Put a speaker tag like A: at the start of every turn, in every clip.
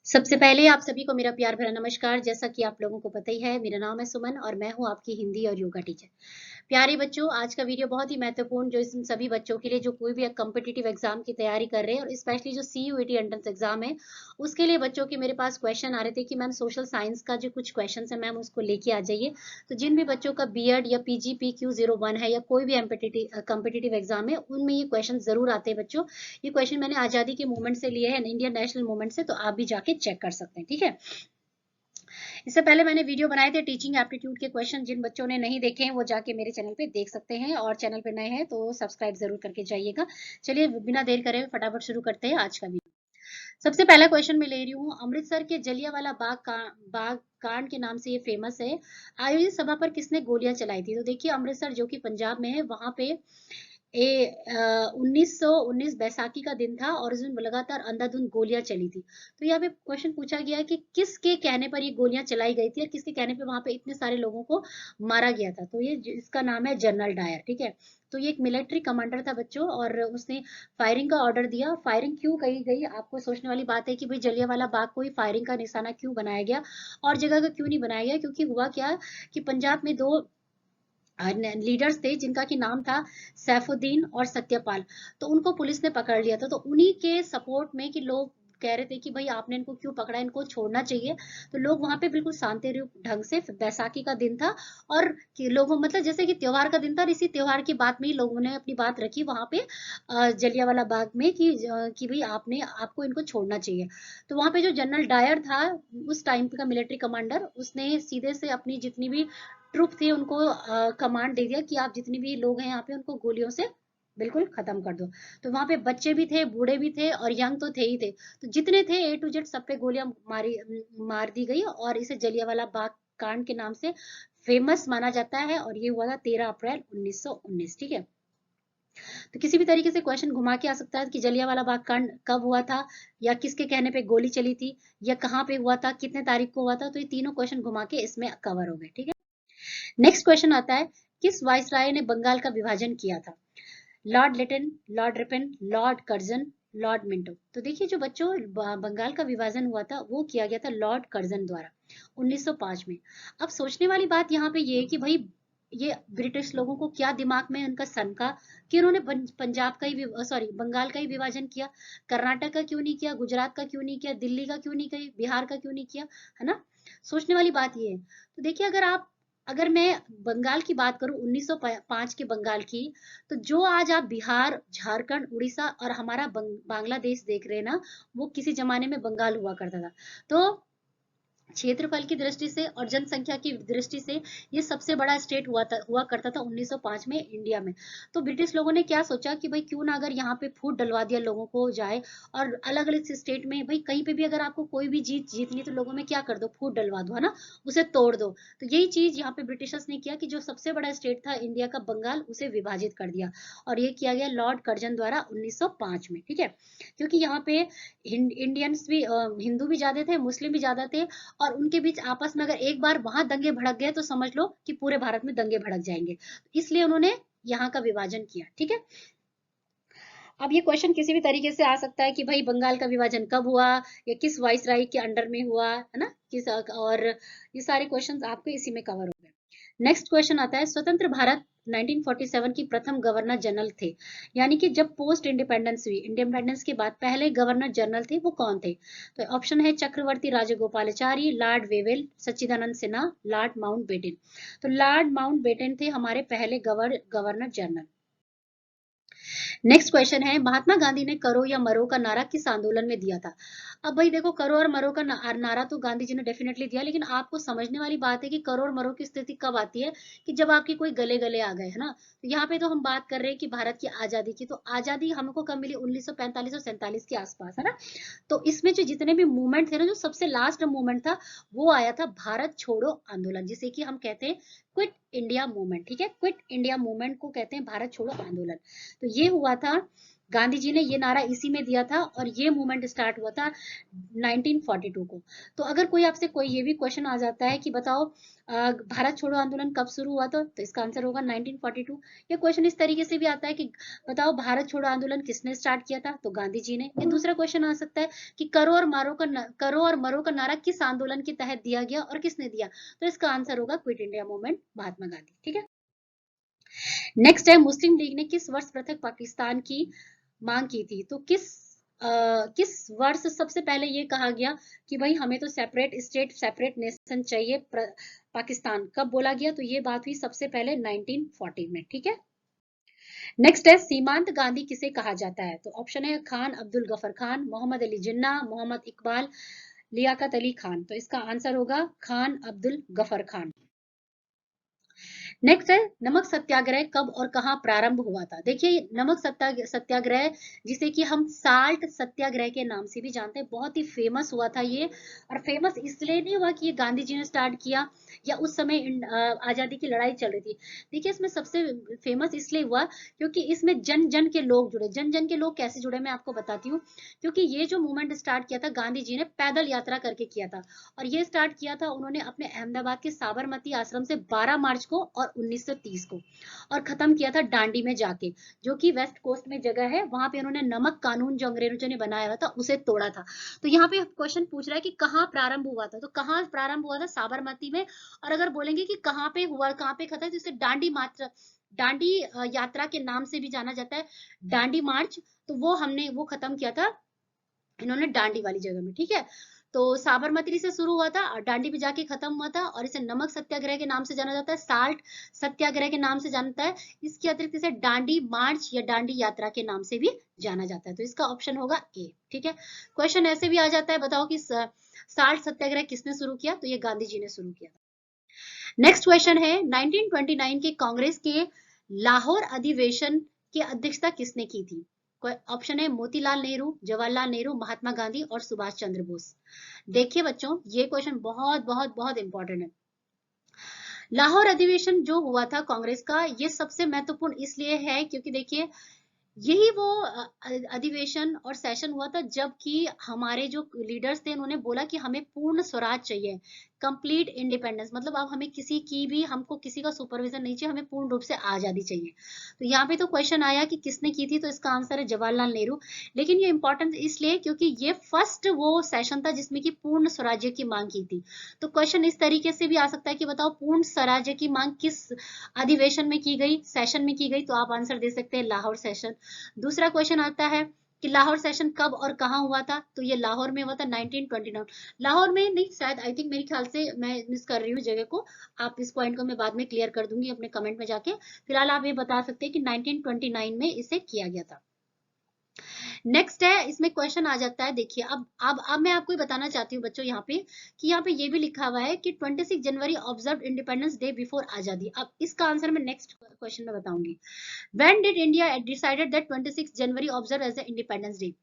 A: सबसे पहले आप सभी को मेरा प्यार भरा नमस्कार। जैसा कि आप लोगों को पता ही है, मेरा नाम है सुमन और मैं हूँ आपकी हिंदी और योगा टीचर। प्यारे बच्चों, आज का वीडियो बहुत ही महत्वपूर्ण जो इन सभी बच्चों के लिए जो कोई भी कॉम्पिटिटिव एग्जाम की तैयारी कर रहे हैं और स्पेशली जो सीयूईटी एंट्रेंस एग्जाम है, उसके लिए बच्चों के मेरे पास क्वेश्चन आ रहे थे कि मैम सोशल साइंस का जो कुछ क्वेश्चन है मैम उसको लेके आ जाइए। तो जिन भी बच्चों का बीएड या PGPQ01 है या कोई भी कॉम्पिटिटिव एग्जाम है, उनमें ये क्वेश्चन जरूर आते हैं बच्चों। ये क्वेश्चन मैंने आजादी के मूवमेंट से लिए हैं, इंडियन नेशनल मूवमेंट से, तो आप भी जाके चेक कर सकते हैं। ठीक है, इससे पहले मैंने वीडियो बनाए थे टीचिंग एप्टीट्यूड के क्वेश्चन, जिन बच्चों ने नहीं देखे हैं वो जाके मेरे चैनल पे देख सकते हैं, और चैनल पे नए हैं तो सब्सक्राइब जरूर करके जाइएगा। चलिए बिना देर करे फटाफट शुरू करते हैं आज का वीडियो। सबसे पहला क्वेश्चन मैं ले रही हूँ, अमृतसर के जलियांवाला बाग कांड के नाम से ये फेमस है। आयोजित सभा पर किसने गोलियां चलाई थी? तो देखिए, अमृतसर जो कि पंजाब में है, वहां पे 1919 बैसाखी का दिन था और उस दिन लगातार अंधाधुंध गोलियां चली थी। तो यहाँ पे क्वेश्चन पूछा गया है कि किसके कहने पर ये गोलियां चलाई गई थी और किसके कहने पे वहां पे इतने सारे लोगों को मारा गया था। तो ये इसका नाम है जनरल डायर। ठीक है, तो ये एक मिलिट्री कमांडर था बच्चों, और उसने फायरिंग का ऑर्डर दिया। फायरिंग क्यों कही गई, आपको सोचने वाली बात है कि भाई जलियांवाला बाग को ही फायरिंग का निशाना क्यों बनाया गया और जगह का क्यों नहीं बनाया गया। क्योंकि हुआ क्या कि पंजाब में दो लीडर्स थे जिनका की नाम था सैफुद्दीन और सत्यपाल। तो उनको पुलिस ने पकड़ लिया था, तो उन्हीं के सपोर्ट में कि लोग कह रहे थे कि भाई आपने इनको क्यों पकड़ा, इनको छोड़ना चाहिए। तो लोग वहां पे बिल्कुल शांति ढंग से, बैसाखी का दिन था और कि लोगों मतलब जैसे कि त्योहार का दिन था, और इसी त्योहार की बात में ही लोगों ने अपनी बात रखी वहां पे जलियांवाला बाग में कि भाई आपको इनको छोड़ना चाहिए। तो वहां पे जो जनरल डायर था, उस टाइम का मिलिट्री कमांडर, उसने सीधे से अपनी जितनी भी ट्रुप थे उनको कमांड दे दिया कि आप जितने भी लोग हैं यहाँ पे उनको गोलियों से बिल्कुल खत्म कर दो। तो वहां पे बच्चे भी थे, बूढ़े भी थे और यंग तो थे ही थे। तो जितने थे A to Z सब पे गोलियां मार दी गई, और इसे जलियांवाला बाग कांड के नाम से फेमस माना जाता है, और ये हुआ था 13 अप्रैल 1919। ठीक है, तो किसी भी तरीके से क्वेश्चन घुमा के आ सकता है कि जलियांवाला बाग कांड कब हुआ था, या किसके कहने पे गोली चली थी, या कहाँ पे हुआ था, कितने तारीख को हुआ था। तो ये तीनों क्वेश्चन घुमा के इसमें कवर हो गए। ठीक है, नेक्स्ट क्वेश्चन आता है, किस वायसराय ने बंगाल का विभाजन किया था? Lord Lytton, Lord Ripon, Lord Curzon, Lord Minto. तो देखिए, जो बच्चों बंगाल का विभाजन हुआ था वो किया गया था लॉर्ड कर्जन द्वारा 1905 में। अब सोचने वाली बात यहाँ पे ये है कि भाई ये ब्रिटिश लोगों को क्या दिमाग में उनका सनका कि उन्होंने पंजाब का ही, सॉरी, बंगाल का ही विभाजन किया। कर्नाटक का क्यों नहीं किया, गुजरात का क्यों नहीं किया, दिल्ली का क्यों नहीं किया, बिहार का क्यों नहीं किया, है ना। सोचने वाली बात ये है। तो देखिए, अगर मैं बंगाल की बात करूं 1905 के बंगाल की, तो जो आज आप बिहार, झारखंड, उड़ीसा और हमारा बांग्लादेश देख रहे हैं ना, वो किसी जमाने में बंगाल हुआ करता था। तो क्षेत्रफल की दृष्टि से और जनसंख्या की दृष्टि से ये सबसे बड़ा स्टेट हुआ करता था 1905 में इंडिया में। तो ब्रिटिश लोगों ने क्या सोचा कि भाई क्यों ना अगर यहाँ पे फूट डलवा दिया लोगों को जाए, और अलग अलग स्टेट में भाई कहीं पे भी अगर आपको कोई भी जीतनी तो लोगों में क्या कर दो, फूट डलवा दो, है ना, उसे तोड़ दो। तो यही चीज यहाँ पे ब्रिटिशर्स ने किया कि जो सबसे बड़ा स्टेट था इंडिया का बंगाल, उसे विभाजित कर दिया, और ये किया गया लॉर्ड कर्जन द्वारा 1905 में। ठीक है, क्योंकि यहाँ पे इंडियंस भी, हिंदू भी ज्यादा थे, मुस्लिम भी ज्यादा थे, और उनके बीच आपस में अगर एक बार वहां दंगे भड़क गए तो समझ लो कि पूरे भारत में दंगे भड़क जाएंगे। इसलिए उन्होंने यहाँ का विभाजन किया। ठीक है, अब ये क्वेश्चन किसी भी तरीके से आ सकता है कि भाई बंगाल का विभाजन कब हुआ, या किस वाइसराय के अंडर में हुआ, है ना, और ये सारे क्वेश्चंस आपके इसी में कवर हो गए। नेक्स्ट क्वेश्चन आता है, स्वतंत्र भारत 1947 की प्रथम गवर्नर जनरल थे, यानी कि जब पोस्ट इंडिपेंडेंस हुई, इंडिपेंडेंस के बाद पहले गवर्नर जनरल थे, वो कौन थे? तो ऑप्शन है चक्रवर्ती राजगोपालाचारी, लॉर्ड वेवेल, सच्चिदानंद सिन्हा, लॉर्ड माउंट बेटन। तो लॉर्ड माउंट बेटन थे हमारे पहले गवर्नर जनरल। नेक्स्ट क्वेश्चन है, महात्मा गांधी ने करो या मरो का नारा किस आंदोलन में दिया था? अब भाई देखो, करो और मरो का नारा तो गांधी जी ने डेफिनेटली दिया, लेकिन आपको समझने वाली बात है कि करो और मरो की स्थिति कब आती है, कि जब आपकी कोई गले गले आ गए, है ना। तो यहाँ पे तो हम बात कर रहे हैं कि भारत की आजादी की, तो आजादी हमको कब मिली? 1945 और 47 के आसपास, है ना। तो इसमें जो जितने भी मूवमेंट थे ना, जो सबसे लास्ट मूवमेंट था वो आया था भारत छोड़ो आंदोलन, जिसे कि हम कहते हैं क्विट इंडिया मूवमेंट। ठीक है, क्विट इंडिया मूवमेंट को कहते हैं भारत छोड़ो आंदोलन। तो ये हुआ था गांधी जी ने ये नारा इसी में दिया था और ये मूवमेंट स्टार्ट हुआ था 1942 को। तो अगर कोई आपसे कोई ये भी क्वेश्चन आ जाता है कि बताओ भारत छोड़ो आंदोलन कब शुरू हुआ था, तो इसका आंसर होगा 1942। या क्वेश्चन इस तरीके से भी आता है कि बताओ भारत छोड़ो आंदोलन किसने स्टार्ट किया था, तो गांधी जी ने। या दूसरा क्वेश्चन आ सकता है कि करो और मरो का नारा किस आंदोलन के तहत दिया गया और किसने दिया, तो इसका आंसर होगा quit India movement, Mahatma Gandhi. ठीक है। नेक्स्ट है, मुस्लिम लीग ने किस वर्ष पृथक पाकिस्तान की मांग की थी, तो किस वर्ष सबसे पहले ये कहा गया कि भाई हमें तो सेपरेट स्टेट सेपरेट नेशन चाहिए, पाकिस्तान कब बोला गया, तो ये बात हुई सबसे पहले 1940 में। ठीक है। नेक्स्ट है, सीमांत गांधी किसे कहा जाता है, तो ऑप्शन है खान अब्दुल गफर खान, मोहम्मद अली जिन्ना, मोहम्मद इकबाल, लियाकत अली खान, तो इसका आंसर होगा खान अब्दुल गफर खान। नेक्स्ट है, नमक सत्याग्रह कब और कहां प्रारंभ हुआ था। देखिए नमक सत्याग्रह जिसे कि हम साल्ट सत्याग्रह के नाम से भी जानते हैं, बहुत ही फेमस हुआ था ये। और फेमस इसलिए नहीं हुआ कि ये गांधी जी ने स्टार्ट किया या उस समय आजादी की लड़ाई चल रही थी। देखिए इसमें सबसे फेमस इसलिए हुआ क्योंकि इसमें जन जन के लोग जुड़े। जन जन के लोग कैसे जुड़े मैं आपको बताती हूँ। क्योंकि ये जो मूवमेंट स्टार्ट किया था गांधी जी ने पैदल यात्रा करके किया था, और ये स्टार्ट किया था उन्होंने अपने अहमदाबाद के साबरमती आश्रम से 12 मार्च को और 1930 को, और खत्म किया था डांडी में जाके, जो कि वेस्ट कोस्ट में जगह है। वहां पे उन्होंने नमक कानून जो अंग्रेजों ने बनाया हुआ था उसे तोड़ा था। तो यहाँ पे क्वेश्चन पूछ रहा है कि कहाँ प्रारंभ हुआ था, तो कहाँ प्रारंभ हुआ था, साबरमती में। और अगर बोलेंगे कि कहाँ पे हुआ कहाँ पे खत्म, तो इसे डांडी यात्रा के नाम से भी जाना जाता है, डांडी मार्च। तो वो खत्म किया था इन्होंने डांडी वाली जगह में। ठीक है। तो साबरमती से शुरू हुआ था और डांडी पे जाके खत्म हुआ था, और इसे नमक सत्याग्रह के नाम से जाना जाता है, साल्ट सत्याग्रह के नाम से जानता है। इसके अतिरिक्त इसे डांडी मार्च या डांडी यात्रा के नाम से भी जाना जाता है, तो इसका ऑप्शन होगा ए। ठीक है। क्वेश्चन ऐसे भी आ जाता है, बताओ कि साल्ट सत्याग्रह किसने शुरू किया, तो ये गांधी जी ने शुरू किया था। नेक्स्ट क्वेश्चन है, 1929 के कांग्रेस के लाहौर अधिवेशन की अध्यक्षता किसने की थी। ऑप्शन है मोतीलाल नेहरू, जवाहरलाल नेहरू, महात्मा गांधी और सुभाष चंद्र बोस। देखिए बच्चों ये क्वेश्चन बहुत बहुत बहुत इंपॉर्टेंट है। लाहौर अधिवेशन जो हुआ था कांग्रेस का, ये सबसे महत्वपूर्ण इसलिए है क्योंकि देखिए यही वो अधिवेशन और सेशन हुआ था जबकि हमारे जो लीडर्स थे उन्होंने बोला कि हमें पूर्ण स्वराज चाहिए, कंप्लीट इंडिपेंडेंस, मतलब अब हमें हमको किसी का सुपरविजन नहीं चाहिए, हमें पूर्ण रूप से आजादी चाहिए। तो यहाँ पे तो क्वेश्चन आया कि किसने की थी, तो इसका आंसर है जवाहरलाल नेहरू। लेकिन ये इंपॉर्टेंट इसलिए क्योंकि ये फर्स्ट वो सेशन था जिसमें कि पूर्ण स्वराज्य की मांग की थी। तो क्वेश्चन इस तरीके से भी आ सकता है कि बताओ पूर्ण स्वराज्य की मांग किस अधिवेशन में की गई, सेशन में की गई, तो आप आंसर दे सकते हैं लाहौर सेशन। दूसरा क्वेश्चन आता है कि लाहौर सेशन कब और कहां हुआ था, तो ये लाहौर में हुआ था 1929। लाहौर में नहीं, शायद आई थिंक मेरे ख्याल से मैं मिस कर रही हूँ जगह को, आप इस पॉइंट को मैं बाद में क्लियर कर दूंगी अपने कमेंट में जाके। फिलहाल आप ये बता सकते हैं कि 1929 में इसे किया गया था। नेक्स्ट है, इसमें क्वेश्चन आ जाता है, देखिए अब मैं आपको बताना चाहती हूँ बच्चों यहाँ पे कि यहाँ पे ये भी लिखा हुआ है कि 26 January observe independence day before आजादी। अब इसका आंसर मैं नेक्स्ट क्वेश्चन में बताऊंगी। When did India decided that 26 January observe as independence day.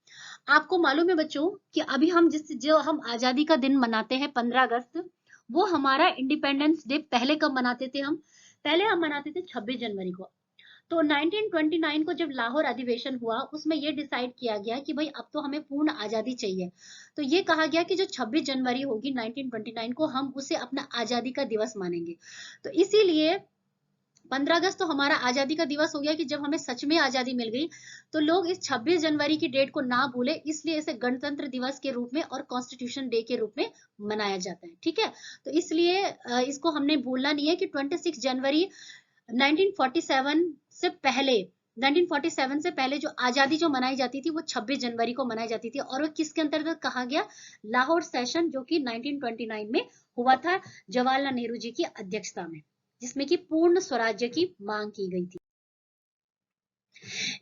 A: आपको मालूम है बच्चों कि अभी जो हम आजादी का दिन मनाते हैं 15 अगस्त, वो हमारा इंडिपेंडेंस डे पहले कब मनाते थे पहले हम मनाते थे 26 जनवरी को। तो 1929 को जब लाहौर अधिवेशन हुआ उसमें ये डिसाइड किया गया कि भाई अब तो हमें पूर्ण आजादी चाहिए। तो ये कहा गया कि जो 26 जनवरी होगी 1929 को हम उसे अपना आजादी का दिवस मानेंगे। तो इसीलिए 15 अगस्त तो हमारा आजादी का दिवस हो गया कि जब हमें सच में आजादी मिल गई। तो लोग इस 26 जनवरी की डेट को ना भूले, इसलिए इसे गणतंत्र दिवस के रूप में और कॉन्स्टिट्यूशन डे के रूप में मनाया जाता है। ठीक है। तो इसलिए इसको हमने भूलना नहीं है कि 26 जनवरी 1947 से पहले 1947 से पहले जो आजादी जो मनाई जाती थी वो 26 जनवरी को मनाई जाती थी, और वो किसके अंतर्गत कहा गया, लाहौर सेशन, जो कि 1929 में हुआ था जवाहरलाल नेहरू जी की अध्यक्षता में, जिसमें कि पूर्ण स्वराज्य की मांग की गई थी।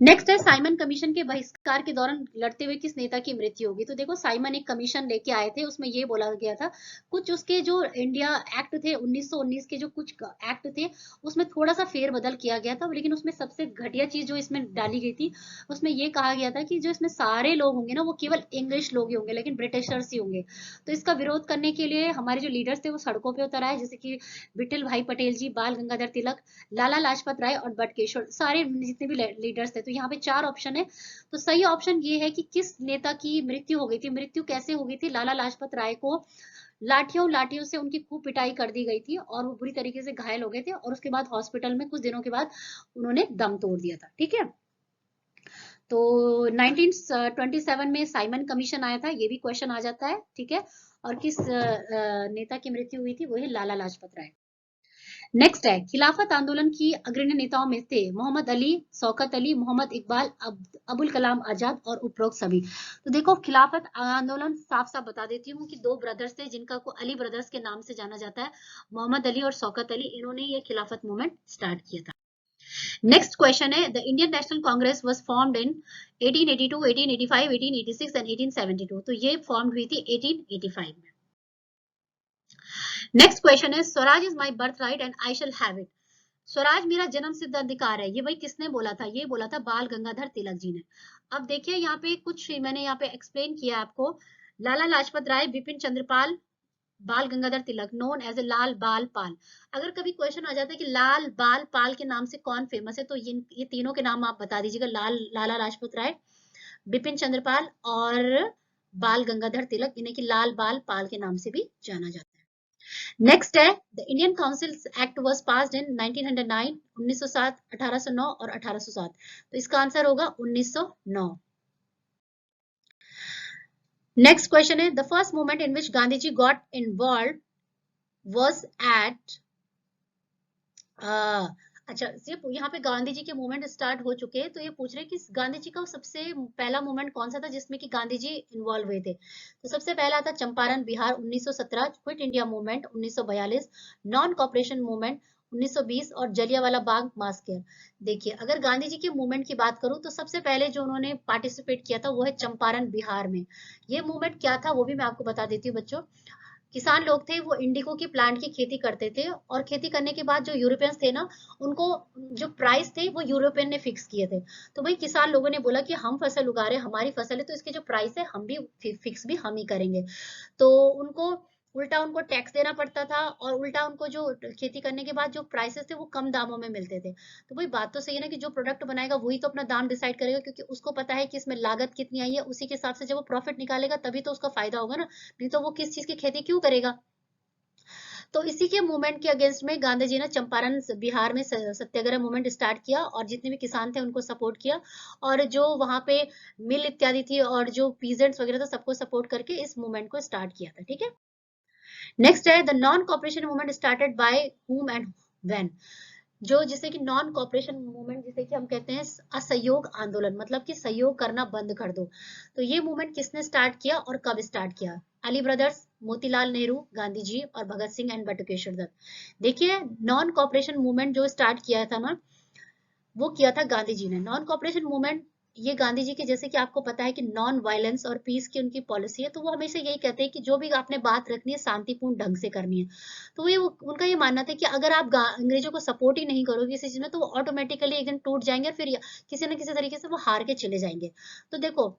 A: नेक्स्ट है, साइमन कमीशन के बहिष्कार के दौरान लड़ते हुए किस नेता की मृत्यु होगी। तो देखो साइमन एक कमीशन लेके आए थे, उसमें ये बोला गया था कुछ उसके जो इंडिया एक्ट थे 1919 के जो कुछ एक्ट थे उसमें थोड़ा सा फेरबदल किया गया था, लेकिन उसमें सबसे घटिया चीज जो इसमें डाली गई थी उसमें ये कहा गया था कि जो इसमें सारे लोग होंगे ना वो केवल इंग्लिश लोग ही होंगे, लेकिन ब्रिटिशर्स ही होंगे। तो इसका विरोध करने के लिए हमारे जो लीडर्स थे वो सड़कों पे उतर आए, जैसे कि विठल भाई पटेल जी, बाल गंगाधर तिलक, लाला लाजपत राय और बटकेश्वर, सारे जितने भी लीडर्स थे तो यहाँ पे 4 ऑप्शन है। तो सही ऑप्शन ये है कि किस नेता की मृत्यु हो गई थी। मृत्यु कैसे हो गई थी? लाला लाजपत राय को लाठियों से उनकी खूब पिटाई कर दी गई थी और वो बुरी तरीके से घायल हो गए थे और उसके बाद हॉस्पिटल में कुछ दिनों के बाद उन्होंने दम तोड़ दिया था। ठीक है, तो 1927 में साइमन कमीशन आया था, ये भी क्वेश्चन आ जाता है। ठीक है, और किस नेता की मृत्यु हुई थी? वो है लाला लाजपत राय। नेक्स्ट है, खिलाफत आंदोलन की अग्रणी नेताओं में थे मोहम्मद अली, शौकत अली, मोहम्मद इकबाल, अबुल कलाम आजाद और उपरोक्त सभी। तो देखो, खिलाफत आंदोलन साफ साफ बता देती हूँ कि 2 ब्रदर्स थे जिनका को अली ब्रदर्स के नाम से जाना जाता है, मोहम्मद अली और शौकत अली। इन्होंने ये खिलाफत मूवमेंट स्टार्ट किया था। नेक्स्ट क्वेश्चन है, the Indian national Congress was formed in 1882, 1885, 1886 and 1872। तो ये फॉर्म हुई थी 1885 में। नेक्स्ट क्वेश्चन है, Swaraj is my birth right and I shall have it. Swaraj मेरा जन्म सिद्ध अधिकार है, ये भाई किसने बोला था? ये बोला था बाल गंगाधर तिलक जी ने। अब देखिए यहाँ पे कुछ मैंने यहाँ पे एक्सप्लेन किया आपको। लाला लाजपत राय, बिपिन चंद्रपाल, बाल Gangadhar Tilak, known as a लाल बाल पाल। अगर कभी क्वेश्चन आ जाता है कि लाल बाल पाल के नाम से कौन फेमस है, तो ये तीनों के नाम आप बता दीजिएगा, लाला लाजपत राय, बिपिन चंद्रपाल और बाल गंगाधर तिलक। इन्हें की लाल बाल पाल के नाम से भी जाना जाता है। नेक्स्ट है, the Indian council act was passed in 1909, 1907, 1809 और 1807। तो इसका आंसर होगा 1909। नेक्स्ट क्वेश्चन है, the first movement in which Gandhi ji got involved was at अच्छा, यहाँ पे गांधी जी के मूवमेंट स्टार्ट हो चुके हैं, तो ये पूछ रहे हैं कि गांधी जी का सबसे पहला मूवमेंट कौन सा था जिसमें कि गांधी जी इन्वॉल्व हुए थे। तो सबसे पहला था Champaran Bihar 1917, quit India movement 1942, non cooperation movement 1920 और जलियांवाला बाग मास्कर। देखिए, अगर गांधी जी के मूवमेंट की बात करूं तो सबसे पहले जो उन्होंने पार्टिसिपेट किया था वो है चंपारण बिहार में। ये मूवमेंट क्या था वो भी मैं आपको बता देती हूँ बच्चों। किसान लोग थे, वो इंडिगो की प्लांट की खेती करते थे और खेती करने के बाद जो यूरोपियंस थे ना, उनको जो प्राइस थे वो यूरोपियन ने फिक्स किए थे। तो भाई किसान लोगों ने बोला कि हम फसल उगा रहे हैं, हमारी फसल है, तो इसके जो प्राइस है हम भी फिक्स भी हम ही करेंगे। तो उनको उल्टा उनको टैक्स देना पड़ता था और उल्टा उनको जो खेती करने के बाद जो प्राइसेस थे वो कम दामों में मिलते थे। तो वही बात तो सही है ना कि जो प्रोडक्ट बनाएगा वही तो अपना दाम डिसाइड करेगा, क्योंकि उसको पता है कि इसमें लागत कितनी आई है, उसी के हिसाब से जब वो प्रॉफिट निकालेगा तभी तो उसका फायदा होगा ना, नहीं तो वो किस चीज की खेती क्यों करेगा। तो इसी के मूवमेंट के अगेंस्ट में गांधी जी ने चंपारण बिहार में सत्याग्रह मूवमेंट स्टार्ट किया और जितने भी किसान थे उनको सपोर्ट किया, और जो वहां पे मिल इत्यादि थी और जो पीजेंट्स वगैरह था सबको सपोर्ट करके इस मूवमेंट को स्टार्ट किया था। ठीक है, नेक्स्ट है, the non cooperation movement started by whom and when. जो जिसे कि नॉन कॉपरेशन मूवमेंट जिसे कि हम कहते हैं असहयोग आंदोलन, मतलब कि सहयोग करना बंद कर दो। तो ये मूवमेंट किसने स्टार्ट किया और कब स्टार्ट किया? अली ब्रदर्स, मोतीलाल नेहरू, गांधी जी और भगत सिंह एंड बटुकेश्वर दत्त। देखिए, नॉन कॉपरेशन मूवमेंट जो स्टार्ट किया था ना, वो किया था गांधी जी ने। नॉन कॉपरेशन मूवमेंट ये गांधी जी के, जैसे कि आपको पता है कि नॉन वायलेंस और पीस की उनकी पॉलिसी है, तो वो हमेशा यही कहते हैं कि जो भी आपने बात रखनी है शांतिपूर्ण ढंग से करनी है। तो ये उनका ये मानना था कि अगर आप अंग्रेजों को सपोर्ट ही नहीं करोगे किसी चीज में, तो वो ऑटोमेटिकली एक दिन टूट जाएंगे और फिर किसी न किसी तरीके से वो हार के चले जाएंगे। तो देखो,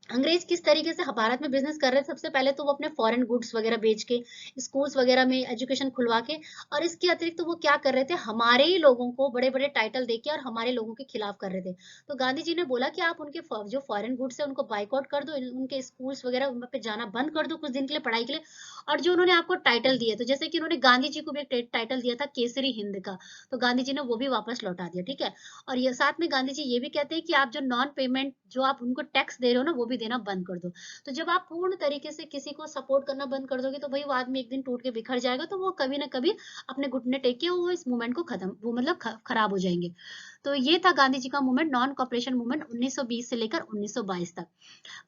A: अंग्रेज किस तरीके से भारत में बिजनेस कर रहे थे। सबसे पहले तो वो अपने फॉरेन गुड्स वगैरह बेच के, स्कूल्स वगैरह में एजुकेशन खुलवा के, और इसके अतिरिक्त तो वो क्या कर रहे थे, हमारे ही लोगों को बड़े बड़े टाइटल देके और हमारे लोगों के खिलाफ कर रहे थे। तो गांधी जी ने बोला कि आप उनके जो फॉरेन गुड्स है उनको बाइकआउट कर दो, उनके स्कूल्स वगैरह उन पे जाना बंद कर दो कुछ दिन के लिए पढ़ाई के लिए। और जो उन्होंने आपको टाइटल दिए, तो जैसे कि उन्होंने गांधी जी को भी एक टाइटल दिया था केसरी हिंद का, तो गांधी जी ने वो भी वापस लौटा दिया। ठीक है, और ये साथ में गांधी जी ये भी कहते हैं कि आप जो नॉन पेमेंट जो आप उनको टैक्स दे रहे हो ना, वो भी देना बंद कर दो। तो जब आप पूर्ण तरीके से किसी को सपोर्ट करना बंद कर दोगे, तो भाई वो आदमी एक दिन टूट के बिखर जाएगा, तो वो कभी ना कभी अपने घुटने टेक के वो इस मूवमेंट को खत्म, वो मतलब खराब हो जाएंगे। तो ये था गांधी जी का मूवमेंट, नॉन कॉपरेशन मूवमेंट 1920 से लेकर 1922 तक।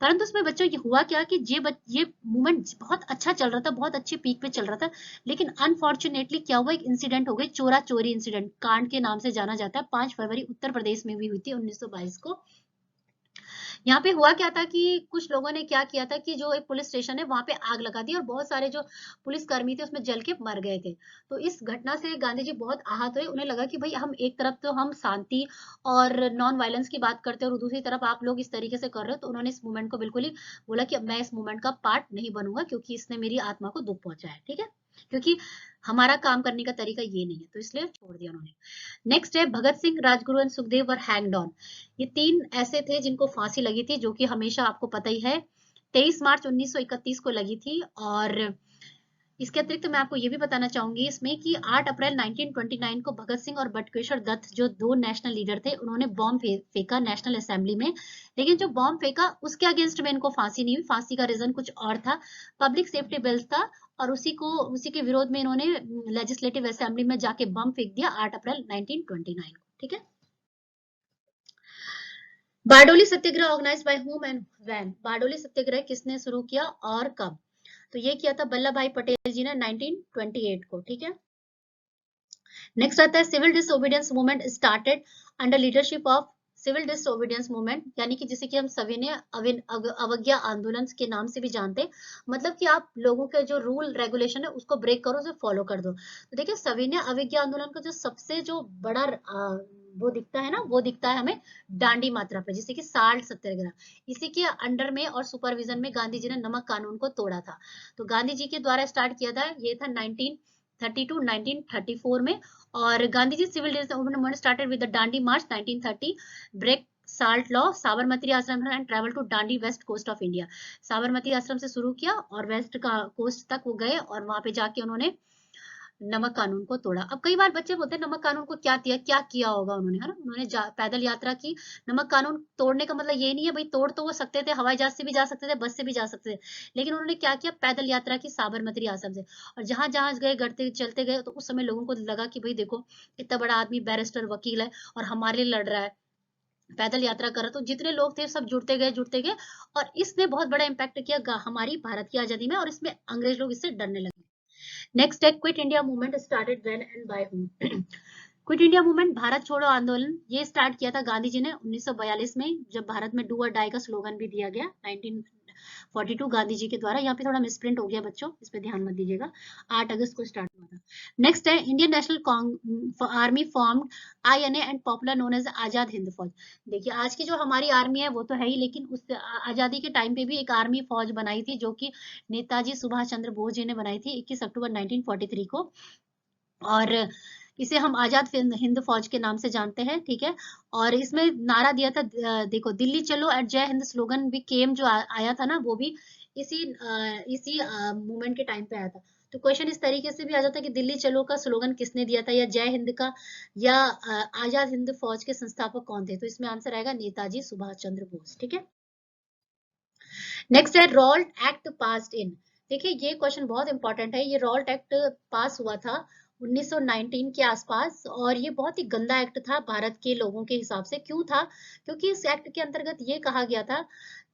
A: परंतु उसमें बच्चों ये हुआ क्या कि ये मूवमेंट बहुत अच्छा चल रहा था, बहुत अच्छे पीक पे चल रहा था, लेकिन अनफॉर्चुनेटली क्या हुआ, एक इंसिडेंट हो गई, चोरा चोरी इंसिडेंट, कांड के नाम से जाना जाता है। 5 फरवरी उत्तर प्रदेश में भी हुई थी 1922 को। यहाँ पे हुआ क्या था कि कुछ लोगों ने क्या किया था कि जो एक पुलिस स्टेशन है वहां पे आग लगा दी और बहुत सारे जो पुलिस कर्मी थे उसमें जल के मर गए थे। तो इस घटना से गांधी जी बहुत आहत हुए। उन्हें लगा कि भाई हम एक तरफ तो हम शांति और नॉन वायलेंस की बात करते हैं और दूसरी तरफ आप लोग इस तरीके से कर रहे हो, तो उन्होंने इस मूवमेंट को बिल्कुल ही बोला कि अब मैं इस मूवमेंट का पार्ट नहीं बनूंगा, क्योंकि इसने मेरी आत्मा को दुख पहुंचा है। ठीक है, क्योंकि हमारा काम करने का तरीका ये नहीं है, तो इसलिए छोड़ दिया उन्होंने। नेक्स्ट है Bhagat Singh, Rajguru and Sukhdev were hanged on. ये 3 ऐसे थे जिनको फांसी लगी थी, जो कि हमेशा आपको पता ही है 23 मार्च 1931 को लगी थी। और इसके अतिरिक्त मैं आपको ये भी बताना चाहूंगी इसमें कि 8 अप्रैल 1929 को भगत सिंह और बटुकेश्वर दत्त, जो 2 नेशनल लीडर थे, उन्होंने बॉम्ब फेंका नेशनल असेंबली में। लेकिन जो बॉम्ब फेंका उसके अगेंस्ट में इनको फांसी नहीं हुई, फांसी का रीजन कुछ और था, पब्लिक सेफ्टी बिल था, और उसी के विरोध में इन्होंने लेजिस्लेटिव असेंबली में जाके बम फेंक दिया 8 अप्रैल 1929 को। ठीक है। Bardoli satyagraha organised by whom and when? Bardoli satyagraha किसने शुरू किया और कब? तो ये किया था वल्लभ भाई पटेल जी ने 1928 को। ठीक है। नेक्स्ट आता है civil disobedience movement started under leadership of, civil disobedience movement यानी कि जिसे कि हम सविनय अवज्ञा आंदोलन के नाम से भी जानते हैं, मतलब कि आप लोगों के जो रूल रेगुलेशन है उसको ब्रेक करो, उसे फॉलो कर दो। तो देखिए सविनय अवज्ञा आंदोलन का जो सबसे जो बड़ा वो दिखता है ना, वो दिखता है हमें डांडी मात्रा पे, जिसे कि साल्ट सत्याग्रह। इसी के अंडर में और सुपरविजन में गांधी जी ने नमक कानून को तोड़ा था। तो गांधी जी के द्वारा स्टार्ट किया था, ये था 1932 1934 में। और Gandhi ji civil movement started with the Dandi march 1930, break salt law, Sabarmati ashram and travel to Dandi west coast of India. Sabarmati ashram से शुरू किया और वेस्ट का कोस्ट तक वो गए, और वहां पे जाके उन्होंने नमक कानून को तोड़ा। अब कई बार बच्चे बोलते हैं नमक कानून को क्या किया होगा उन्होंने, है ना, उन्होंने पैदल यात्रा की। नमक कानून तोड़ने का मतलब ये नहीं है भाई, तोड़ तो वो सकते थे, हवाई जहाज से भी जा सकते थे, बस से भी जा सकते थे, लेकिन उन्होंने क्या किया, पैदल यात्रा की साबरमती आश्रम से। और जहां जहां गए, गढ़ते चलते गए, तो उस समय लोगों को लगा कि भाई देखो इतना बड़ा आदमी बैरिस्टर वकील है और हमारे लिए लड़ रहा है, पैदल यात्रा कर रहा है। तो जितने लोग थे सब जुड़ते गए, और इसने बहुत बड़ा इम्पैक्ट किया हमारी भारत की आजादी में, और इसमें अंग्रेज लोग इससे डरने लगे। नेक्स्ट है quit India movement started when and bye whom? Quit India movement, Bharat छोड़ो आंदोलन, ये स्टार्ट किया था गांधी जी ने 1942 में, जब भारत में डू और डाई का स्लोगन भी दिया गया 1942 गांधी जी के द्वारा। यहाँ पे थोड़ा मिसप्रिंट हो गया बच्चों, इस पे ध्यान मत दीजिएगा, 8 अगस्त को स्टार्ट हुआ था। नेक्स्ट है Indian National Army formed INA and popular known as Azad Hind Fauj. देखिए आज की जो हमारी आर्मी है वो तो है ही, लेकिन उस आजादी के टाइम पे भी एक आर्मी फौज बनाई थी, जो कि नेताजी सुभाष चंद्र बोस जी ने बनाई थी 21 अक्टूबर 1943 को। और इसे हम आजाद हिंद फौज के नाम से जानते हैं। ठीक है। और इसमें नारा दिया था, देखो दिल्ली चलो एट जय हिंद स्लोगन भी केम, जो आया था ना, वो भी इसी मूवमेंट के टाइम पे आया था। तो क्वेश्चन इस तरीके से भी आ जाता है कि दिल्ली चलो का स्लोगन किसने दिया था, या जय हिंद का, या आजाद हिंद फौज के संस्थापक कौन थे? तो इसमें आंसर आएगा नेताजी सुभाष चंद्र बोस। ठीक है। नेक्स्ट है रॉल्ट एक्ट पास्ड इन। देखिए ये क्वेश्चन बहुत इंपॉर्टेंट है। ये रॉल्ट एक्ट पास हुआ था 1919 के आसपास, और ये बहुत ही गंदा एक्ट था भारत के लोगों के हिसाब से। क्यों था? क्योंकि इस एक्ट के अंतर्गत ये कहा गया था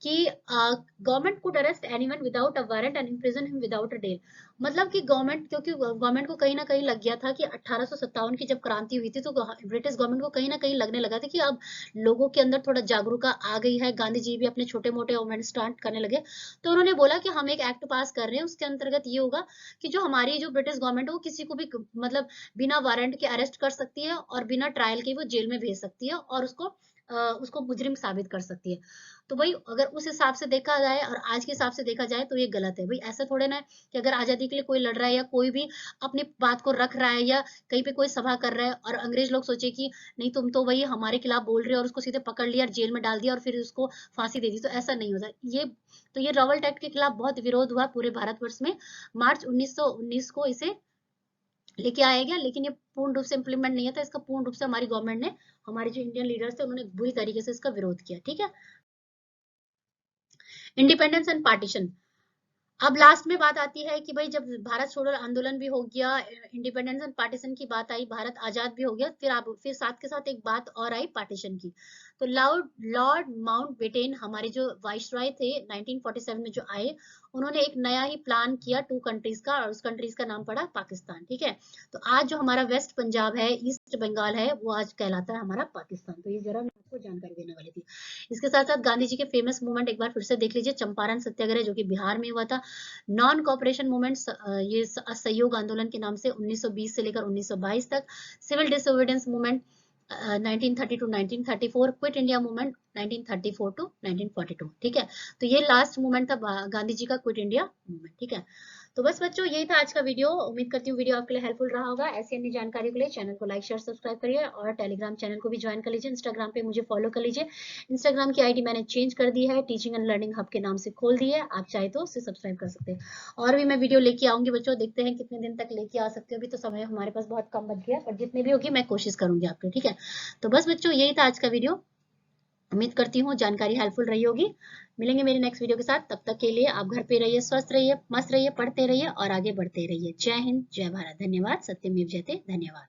A: कि government could arrest anyone without a warrant and imprison him without a bail. मतलब कि गवर्नमेंट, क्योंकि गवर्नमेंट को कहीं ना कहीं लग गया था कि 1857 की जब क्रांति हुई थी, तो ब्रिटिश गवर्नमेंट को कहीं ना कहीं लगने लगा था कि अब लोगों के अंदर थोड़ा जागरूकता आ गई है, गांधी जी भी अपने छोटे मोटे मूवमेंट स्टार्ट करने लगे। तो उन्होंने बोला कि हम एक एक्ट पास कर रहे हैं, उसके अंतर्गत ये होगा कि जो हमारी जो ब्रिटिश गवर्नमेंट है वो किसी को भी मतलब बिना वारंट के अरेस्ट कर सकती है, और बिना ट्रायल के वो जेल में भेज सकती है, और उसको मुजरिम साबित कर सकती है। तो भाई अगर उस हिसाब से देखा जाए और आज के हिसाब से देखा जाए तो ये गलत है। भाई ऐसा थोड़े ना है कि अगर आजादी के लिए कोई लड़ रहा है, या कोई भी अपनी बात को रख रहा है, या कहीं पे कोई सभा कर रहा है, और अंग्रेज लोग सोचे कि नहीं तुम तो वही हमारे खिलाफ बोल रहे हो, और उसको सीधे पकड़ लिया और जेल में डाल दिया और फिर उसको फांसी दे दी, तो ऐसा नहीं होता। ये रॉबर्ट एक्ट के खिलाफ बहुत विरोध हुआ पूरे भारतवर्ष में। मार्च 1919 को इसे लेके आया गया, लेकिन ये पूर्ण रूप से इम्प्लीमेंट नहीं था। इसका पूर्ण रूप से हमारी गवर्नमेंट ने, हमारे जो इंडियन लीडर्स थे, उन्होंने बुरी तरीके से इसका विरोध किया। ठीक है। Independence and partition. अब लास्ट में बात आती है कि भाई जब भारत छोड़ो आंदोलन भी हो गया, इंडिपेंडेंस एंड पार्टीशन की बात आई, भारत आजाद भी हो गया, फिर साथ के साथ एक बात और आई पार्टीशन की। तो लॉर्ड माउंटबेटन, हमारे जो वाइसरॉय थे 1947 में जो आए, उन्होंने एक नया ही प्लान किया 2 कंट्रीज का, और उस कंट्रीज का नाम पड़ा पाकिस्तान। ठीक है। तो आज जो हमारा वेस्ट पंजाब है, ईस्ट बंगाल है, वो आज कहलाता है हमारा पाकिस्तान। तो ये जरा मैं आपको जानकारी देने वाली थी। इसके साथ साथ गांधी जी के फेमस मूवमेंट एक बार फिर से देख लीजिए, चंपारण सत्याग्रह जो कि बिहार में हुआ था, नॉन कॉपरेशन मूवमेंट, ये असहयोग आंदोलन के नाम से 1920 से लेकर 1922 तक, civil disobedience movement 1930 to 1934, quit India movement 1934 to 1942, ठीक है। तो ये लास्ट मूवमेंट था गांधी जी का क्विट इंडिया मूवमेंट, ठीक है। तो बस बच्चों यही था आज का वीडियो। उम्मीद करती हूँ वीडियो आपके लिए हेल्पफुल रहा होगा। ऐसी अन्य जानकारी के लिए चैनल को लाइक शेयर सब्सक्राइब करिए और टेलीग्राम चैनल को भी ज्वाइन कर लीजिए। इंस्टाग्राम पे मुझे फॉलो कर लीजिए। इंस्टाग्राम की आईडी मैंने चेंज कर दी है, टीचिंग एंड लर्निंग हब के नाम से खोल दी है, आप चाहे तो उसे सब्सक्राइब कर सकते हैं। और भी मैं वीडियो लेके आऊंगी बच्चों, देखते हैं कितने दिन तक लेके आ सकते हो। अभी तो समय हमारे पास बहुत कम बच गया, पर जितनी भी होगी मैं कोशिश करूंगी आपके, ठीक है। तो बस बच्चों यही था आज का वीडियो। उम्मीद करती हूँ जानकारी हेल्पफुल रही होगी। मिलेंगे मेरे नेक्स्ट वीडियो के साथ, तब तक के लिए आप घर पे रहिए, स्वस्थ रहिए, मस्त रहिए, पढ़ते रहिए और आगे बढ़ते रहिए। जय हिंद, जय भारत, धन्यवाद, सत्यमेव जयते, धन्यवाद।